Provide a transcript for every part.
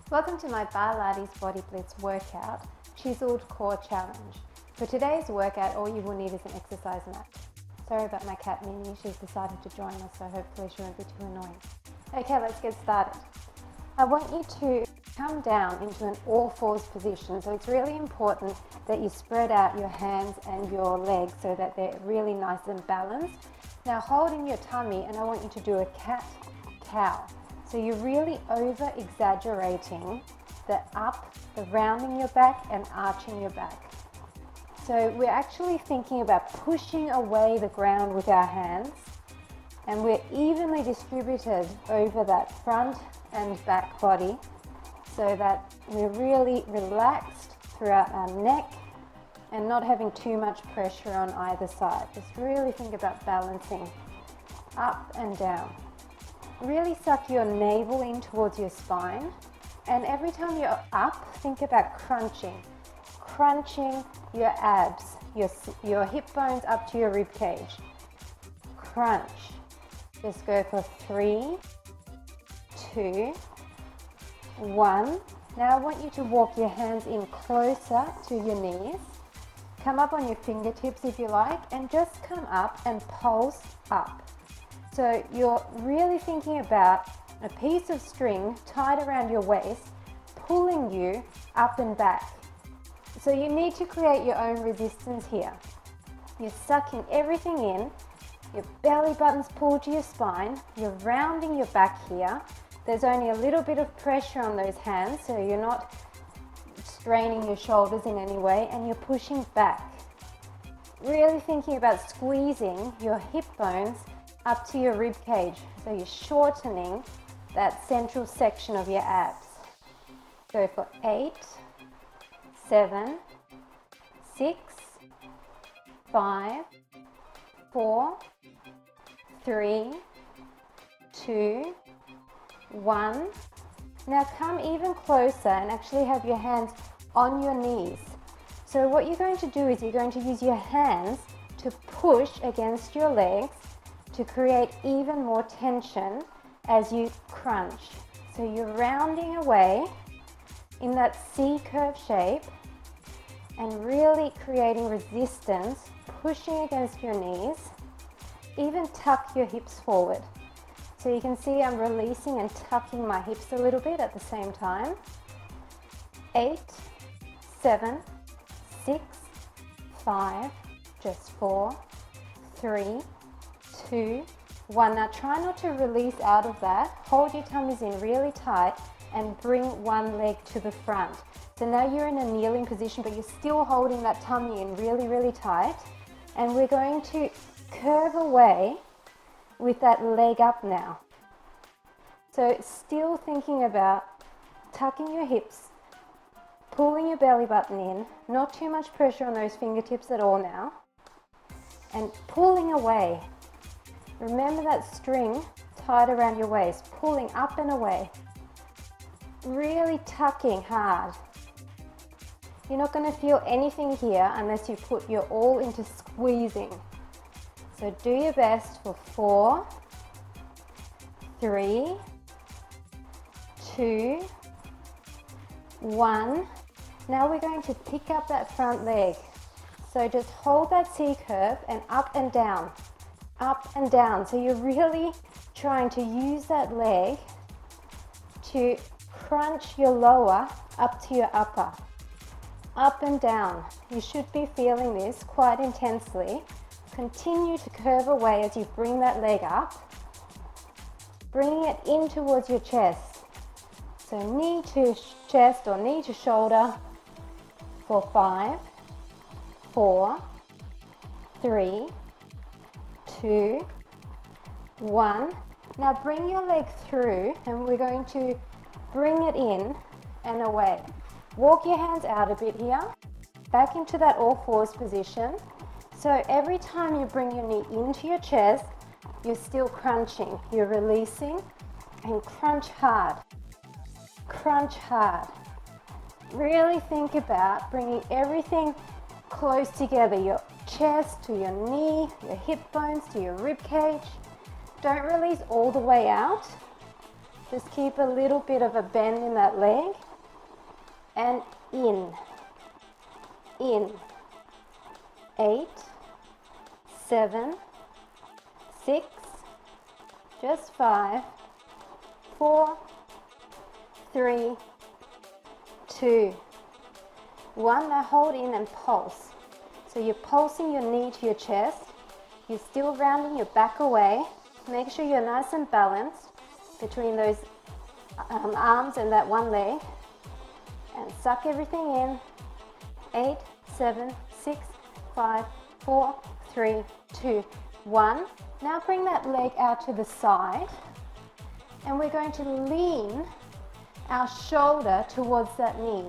Welcome to my Barlates Body Blitz workout, Chiseled Core Challenge. For today's workout, all you will need is an exercise mat. Sorry about my cat Minnie, she's decided to join us, so hopefully she won't be too annoying. Okay, let's get started. I want you to come down into an all fours position, so it's really important that you spread out your hands and your legs so that they're really nice and balanced. Now hold in your tummy and I want you to do a cat-cow. So you're really over-exaggerating the rounding your back and arching your back. So we're actually thinking about pushing away the ground with our hands, and we're evenly distributed over that front and back body so that we're really relaxed throughout our neck and not having too much pressure on either side. Just really think about balancing up and down. Really suck your navel in towards your spine, and every time you're up, think about crunching your abs, your hip bones up to your rib cage. Crunch. Just go for 3, 2, 1. Now I want you to walk your hands in closer to your knees. Come up on your fingertips if you like, and just come up and pulse up. So you're really thinking about a piece of string tied around your waist, pulling you up and back. So you need to create your own resistance here. You're sucking everything in, your belly button's pulled to your spine, you're rounding your back here. There's only a little bit of pressure on those hands, so you're not straining your shoulders in any way, and you're pushing back. Really thinking about squeezing your hip bones up to your rib cage, so you're shortening that central section of your abs. Go for 8, 7, 6, 5, 4, 3, 2, 1. Now come even closer and actually have your hands on your knees. So what you're going to do is you're going to use your hands to push against your legs to create even more tension as you crunch. So you're rounding away in that C-curve shape and really creating resistance, pushing against your knees. Even tuck your hips forward. So you can see I'm releasing and tucking my hips a little bit at the same time. 8, 7, 6, 5, just 4, 3, 2, 1. Now try not to release out of that. Hold your tummies in really tight and bring one leg to the front. So now you're in a kneeling position, but you're still holding that tummy in really, really tight. And we're going to curve away with that leg up now. So still thinking about tucking your hips, pulling your belly button in, not too much pressure on those fingertips at all now, and pulling away. Remember that string tied around your waist, pulling up and away. Really tucking hard. You're not going to feel anything here unless you put your all into squeezing. So do your best for 4, 3, 2, 1. Now we're going to pick up that front leg. So just hold that C-curve and up and down. Up and down. So you're really trying to use that leg to crunch your lower up to your upper. Up and down. You should be feeling this quite intensely. Continue to curve away as you bring that leg up, bringing it in towards your chest. So knee to chest or knee to shoulder for 5, 4, 3, 2, 1. Now bring your leg through and we're going to bring it in and away. Walk your hands out a bit here, back into that all fours position. So every time you bring your knee into your chest, you're still crunching. You're releasing and crunch hard. Crunch hard. Really think about bringing everything close together. Your chest to your knee, your hip bones to your rib cage. Don't release all the way out. Just keep a little bit of a bend in that leg. And in. 8, 7, 6, just 5, 4, 3, 2, 1. Now hold in and pulse. So you're pulsing your knee to your chest. You're still rounding your back away. Make sure you're nice and balanced between those arms and that one leg. And suck everything in. 8, 7, 6, 5, 4, 3, 2, 1. Now bring that leg out to the side. And we're going to lean our shoulder towards that knee.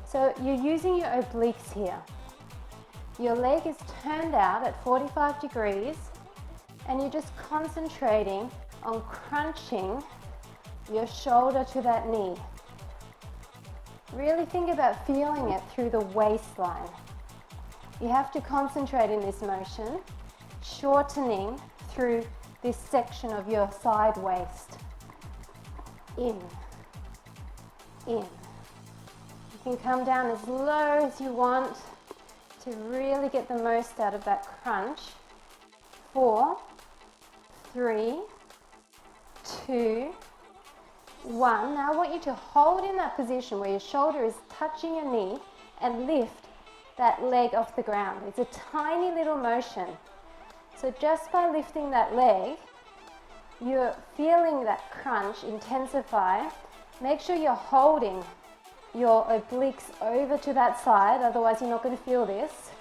So you're using your obliques here. Your leg is turned out at 45 degrees and you're just concentrating on crunching your shoulder to that knee. Really think about feeling it through the waistline. You have to concentrate in this motion, shortening through this section of your side waist. In. You can come down as low as you want to really get the most out of that crunch. 4, 3, 2, 1. Now I want you to hold in that position where your shoulder is touching your knee and lift that leg off the ground. It's a tiny little motion. So just by lifting that leg, you're feeling that crunch intensify. Make sure you're holding your obliques over to that side, otherwise you're not going to feel this.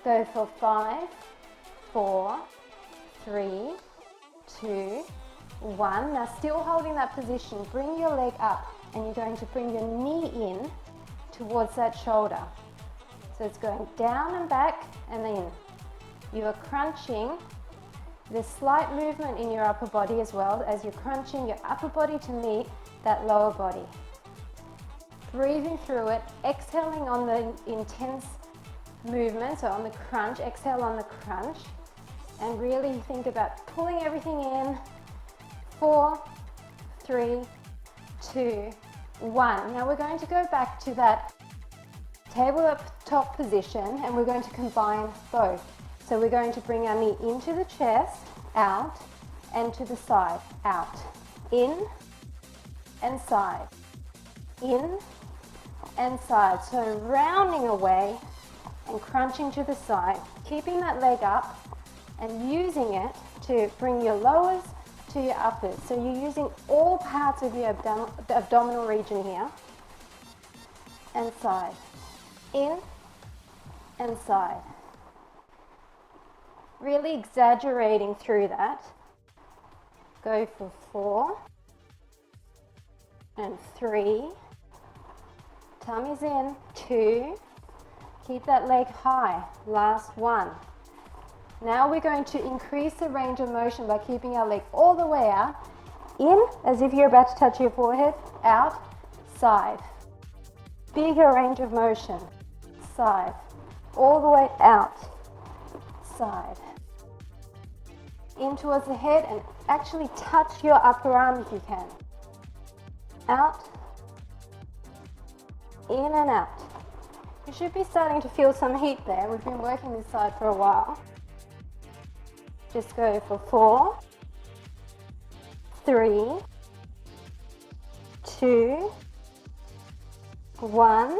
Go for 5, 4, 3, 2, 1. Now still holding that position, bring your leg up and you're going to bring your knee in towards that shoulder. So it's going down and back and in. You are crunching. There's slight movement in your upper body as well as you're crunching your upper body to meet that lower body. Breathing through it, exhaling on the intense movement, so on the crunch, exhale on the crunch, and really think about pulling everything in. 4, 3, 2, 1. Now we're going to go back to that tabletop position and we're going to combine both. So we're going to bring our knee into the chest, out, and to the side, out. In and side. In and side. So rounding away and crunching to the side, keeping that leg up and using it to bring your lowers to your uppers. So you're using all parts of your abdominal region here. And side. In and side. Really exaggerating through that. Go for 4 and 3. Tummy's in. 2. Keep that leg high. Last 1. Now we're going to increase the range of motion by keeping our leg all the way out. In, as if you're about to touch your forehead. Out, side. Bigger range of motion. Side. All the way out. Side. In towards the head and actually touch your upper arm if you can. Out. In and out. You should be starting to feel some heat there. We've been working this side for a while. Just go for 4, 3, 2, 1.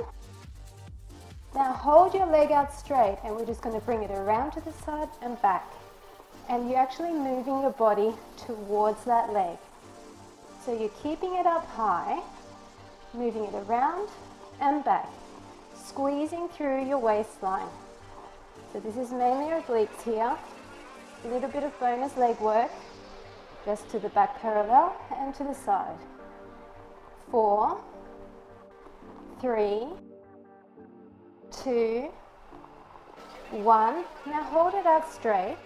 Now hold your leg out straight and we're just going to bring it around to the side and back. And you're actually moving your body towards that leg. So you're keeping it up high, moving it around and back, squeezing through your waistline. So this is mainly obliques here. A little bit of bonus leg work, just to the back parallel and to the side. 4, 3, 2, 1. Now hold it out straight.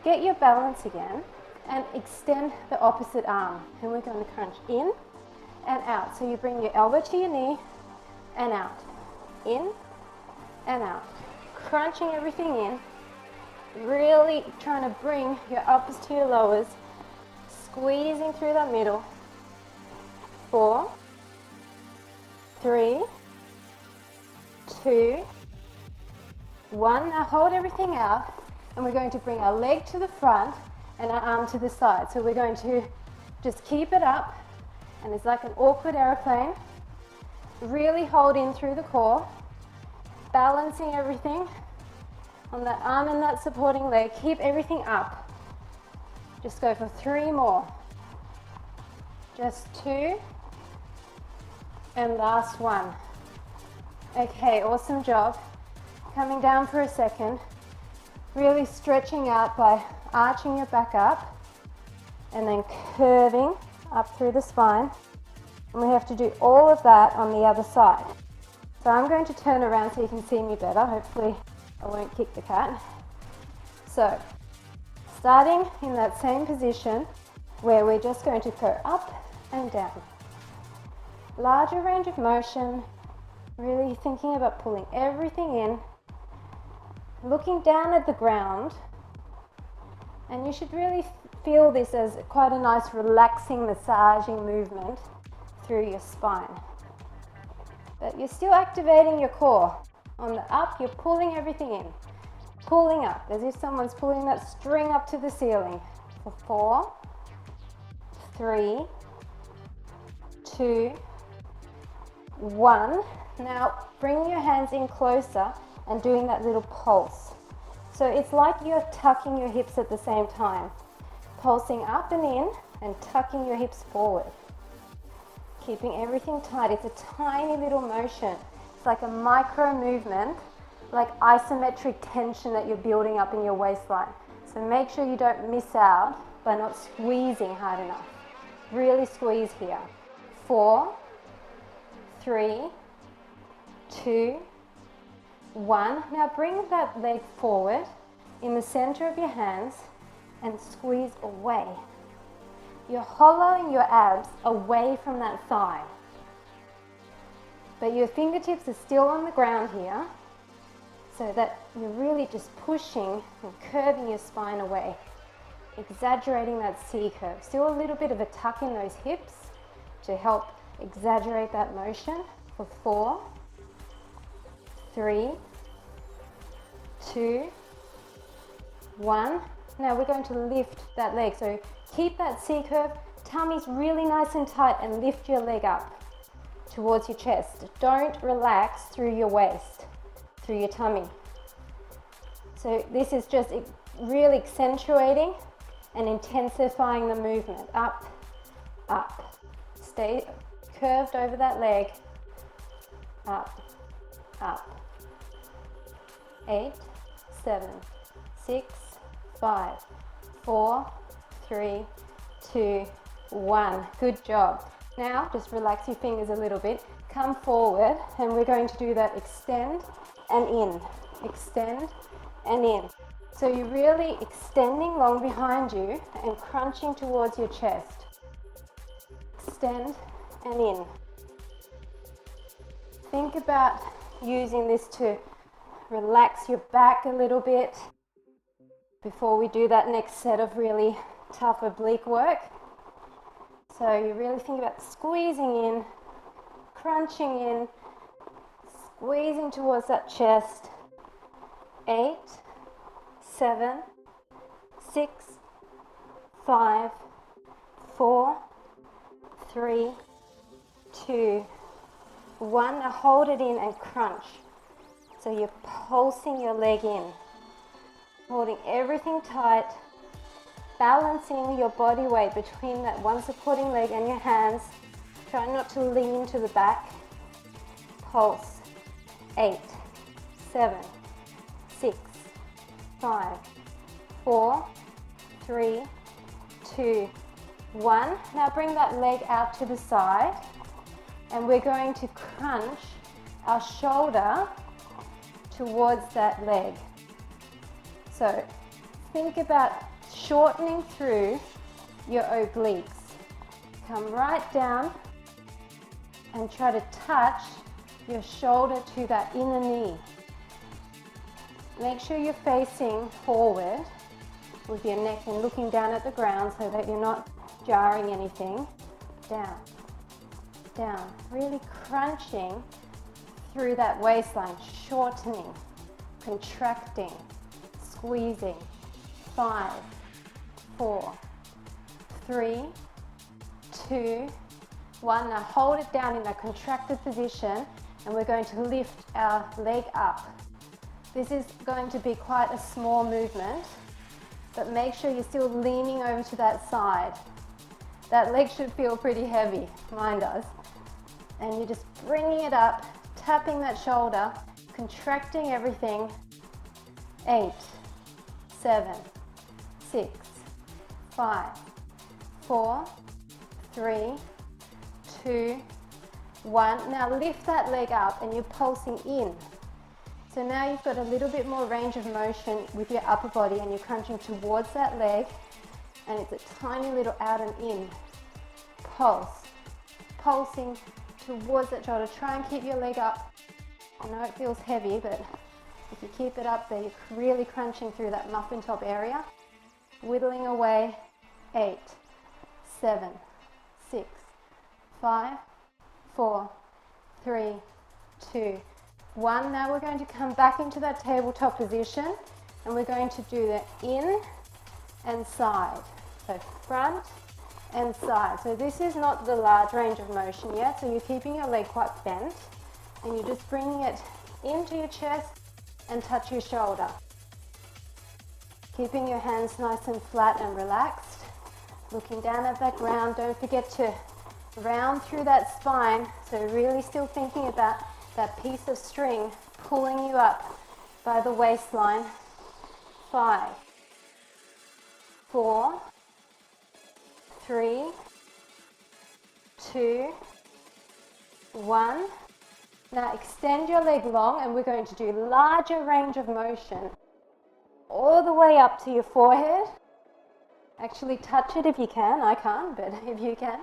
Get your balance again and extend the opposite arm. And we're going to crunch in and out. So you bring your elbow to your knee and out. In and out. Crunching everything in. Really trying to bring your uppers to your lowers. Squeezing through that middle. 4, 3, 2, 1. Now hold everything out, and we're going to bring our leg to the front and our arm to the side. So we're going to just keep it up, and it's like an awkward airplane. Really hold in through the core, balancing everything on that arm and that supporting leg. Keep everything up. Just go for 3 more. Just 2, and last 1. Okay, awesome job. Coming down for a second, really stretching out by arching your back up and then curving up through the spine. And we have to do all of that on the other side. So I'm going to turn around so you can see me better. Hopefully I won't kick the cat. So starting in that same position where we're just going to go up and down. Larger range of motion, really thinking about pulling everything in, looking down at the ground, and you should really feel this as quite a nice relaxing, massaging movement through your spine. But you're still activating your core. On the up, you're pulling everything in, pulling up, as if someone's pulling that string up to the ceiling. For 4, 3, 2, 1. Now bring your hands in closer and doing that little pulse. So it's like you're tucking your hips at the same time, pulsing up and in and tucking your hips forward, keeping everything tight. It's a tiny little motion. It's like a micro movement, like isometric tension that you're building up in your waistline. So make sure you don't miss out by not squeezing hard enough. Really squeeze here. 4, 3, 2, 1. Now bring that leg forward in the center of your hands and squeeze away. You're hollowing your abs away from that thigh. But your fingertips are still on the ground here, so that you're really just pushing and curving your spine away, exaggerating that C curve. Still a little bit of a tuck in those hips to help exaggerate that motion. For 4, 3, 2, 1. Now we're going to lift that leg. So keep that C curve, tummy's really nice and tight, and lift your leg up towards your chest. Don't relax through your waist, through your tummy. So this is just really accentuating and intensifying the movement. Up, up. Stay curved over that leg. Up, up. 8, 7, 6, 5, 4, 3, 2, 1. Good job. Now just relax your fingers a little bit. Come forward, and we're going to do that extend and in. Extend and in. So you're really extending long behind you and crunching towards your chest. Extend and in. Think about using this to relax your back a little bit before we do that next set of really tough oblique work. So you really think about squeezing in, crunching in, squeezing towards that chest. 8, 7, 6, 5, 4, 3, 2, 1. Now hold it in and crunch. So you're pulsing your leg in, holding everything tight, balancing your body weight between that one supporting leg and your hands. Try not to lean to the back. Pulse. 8, 7, 6, 5, 4, 3, 2, 1. Now bring that leg out to the side, and we're going to crunch our shoulder towards that leg. So think about shortening through your obliques. Come right down and try to touch your shoulder to that inner knee. Make sure you're facing forward with your neck and looking down at the ground so that you're not jarring anything. Down, down, really crunching through that waistline, shortening, contracting, squeezing. 5, 4, 3, 2, 1. Now hold it down in a contracted position, and we're going to lift our leg up. This is going to be quite a small movement, but make sure you're still leaning over to that side. That leg should feel pretty heavy, mine does. And you're just bringing it up, tapping that shoulder, contracting everything. 8, 7, 6, 5, 4, 3, 2, 1. Now lift that leg up and you're pulsing in. So now you've got a little bit more range of motion with your upper body, and you're crunching towards that leg, and it's a tiny little out and in. Pulse. Pulsing towards that shoulder. Try and keep your leg up. I know it feels heavy, but if you keep it up there, you're really crunching through that muffin top area. Whittling away. 8, 7, 6, 5, 4, 3, 2, 1. Now we're going to come back into that tabletop position, and we're going to do the in and side. So front and side. So this is not the large range of motion yet, so you're keeping your leg quite bent, and you're just bringing it into your chest and touch your shoulder. Keeping your hands nice and flat and relaxed. Looking down at that ground. Don't forget to round through that spine, so really still thinking about that piece of string pulling you up by the waistline. 5, 4, 3, 2, 1. Now extend your leg long, and we're going to do larger range of motion all the way up to your forehead. Actually touch it if you can. I can't, but if you can.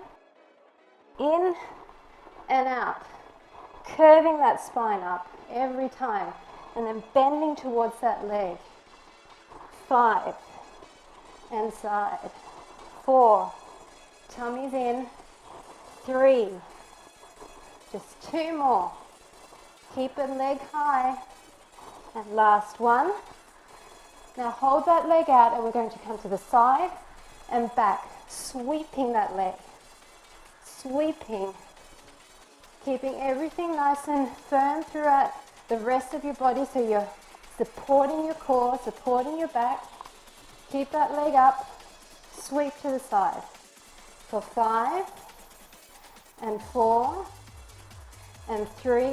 In and out. Curving that spine up every time, and then bending towards that leg. 5, and side. 4, tummy's in. 3, just 2 more. Keep the leg high. And last one. Now hold that leg out, and we're going to come to the side and back, sweeping that leg. Sweeping. Keeping everything nice and firm throughout the rest of your body, so you're supporting your core, supporting your back. Keep that leg up, sweep to the side. For 5, and 4, and 3,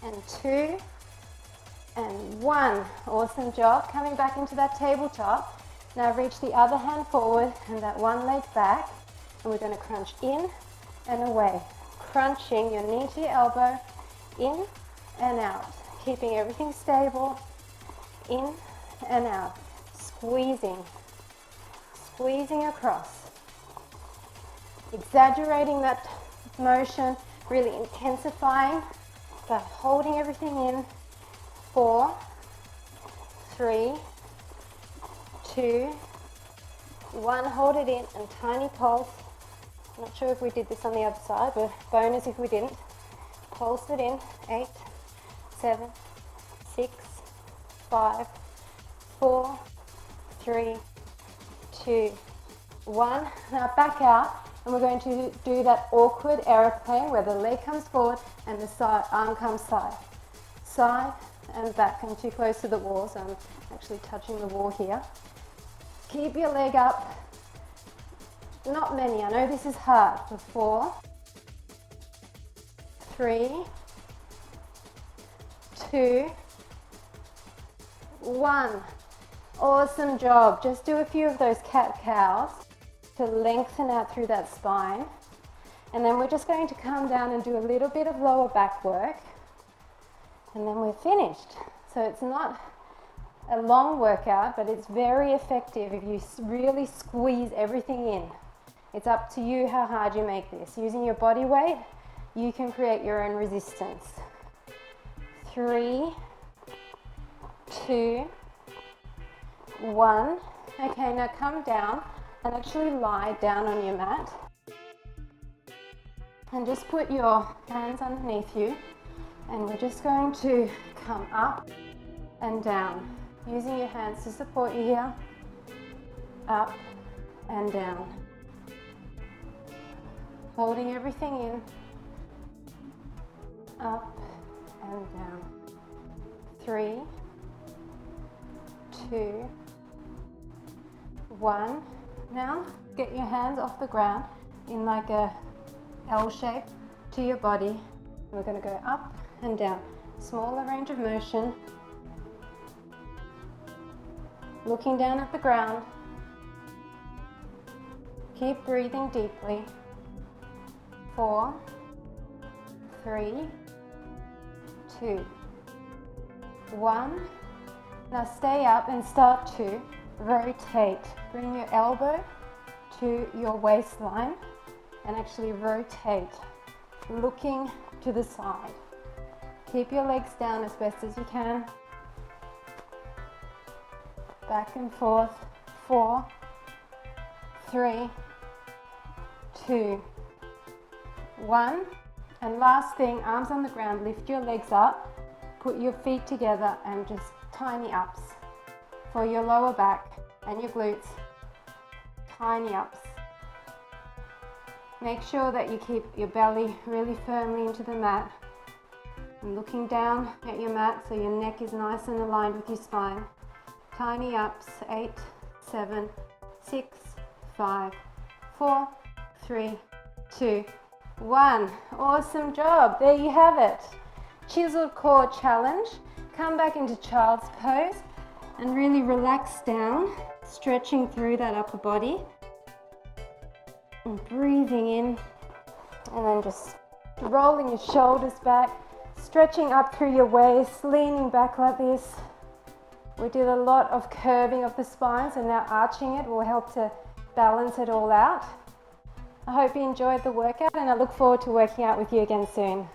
and 2, and 1. Awesome job. Coming back into that tabletop. Now reach the other hand forward and that one leg back, and we're going to crunch in and away. Crunching your knee to your elbow, in and out. Keeping everything stable, in and out. Squeezing, squeezing across. Exaggerating that motion, really intensifying by holding everything in. 4, 3, 2, 1. Hold it in and tiny pulse. Not sure if we did this on the other side, but bonus if we didn't. Pulse it in. 8, 7, 6, 5, 4, 3, 2, 1. Now back out, and we're going to do that awkward aeroplane where the leg comes forward and the arm comes side. Side and back. I'm too close to the wall, so I'm actually touching the wall here. Keep your leg up. Not many. I know this is hard. For 4, 3, 2, 1. Awesome job. Just do a few of those cat-cows to lengthen out through that spine. And then we're just going to come down and do a little bit of lower back work. And then we're finished. So it's not a long workout, but it's very effective if you really squeeze everything in. It's up to you how hard you make this. Using your body weight, you can create your own resistance. 3, 2, 1. Okay, now come down and actually lie down on your mat. And just put your hands underneath you, and we're just going to come up and down, using your hands to support you here, up and down, holding everything in, up and down. 3, 2, 1. Now get your hands off the ground in like a L shape to your body. We're going to go up and down, smaller range of motion, looking down at the ground. Keep breathing deeply. 4, 3, 2, 1. Now stay up and start to rotate. Bring your elbow to your waistline and actually rotate, looking to the side. Keep your legs down as best as you can. Back and forth. 4, 3, 2, 1. And last thing, arms on the ground, lift your legs up, put your feet together and just tiny ups for your lower back and your glutes. Tiny ups. Make sure that you keep your belly really firmly into the mat and looking down at your mat so your neck is nice and aligned with your spine. Tiny ups. 8, 7, 6, 5, 4, 3, 2, 1. Awesome job. There you have it. Chiseled core challenge. Come back into child's pose and really relax down, stretching through that upper body. And breathing in, and then just rolling your shoulders back, stretching up through your waist, leaning back like this. We did a lot of curving of the spine, so now arching it will help to balance it all out. I hope you enjoyed the workout, and I look forward to working out with you again soon.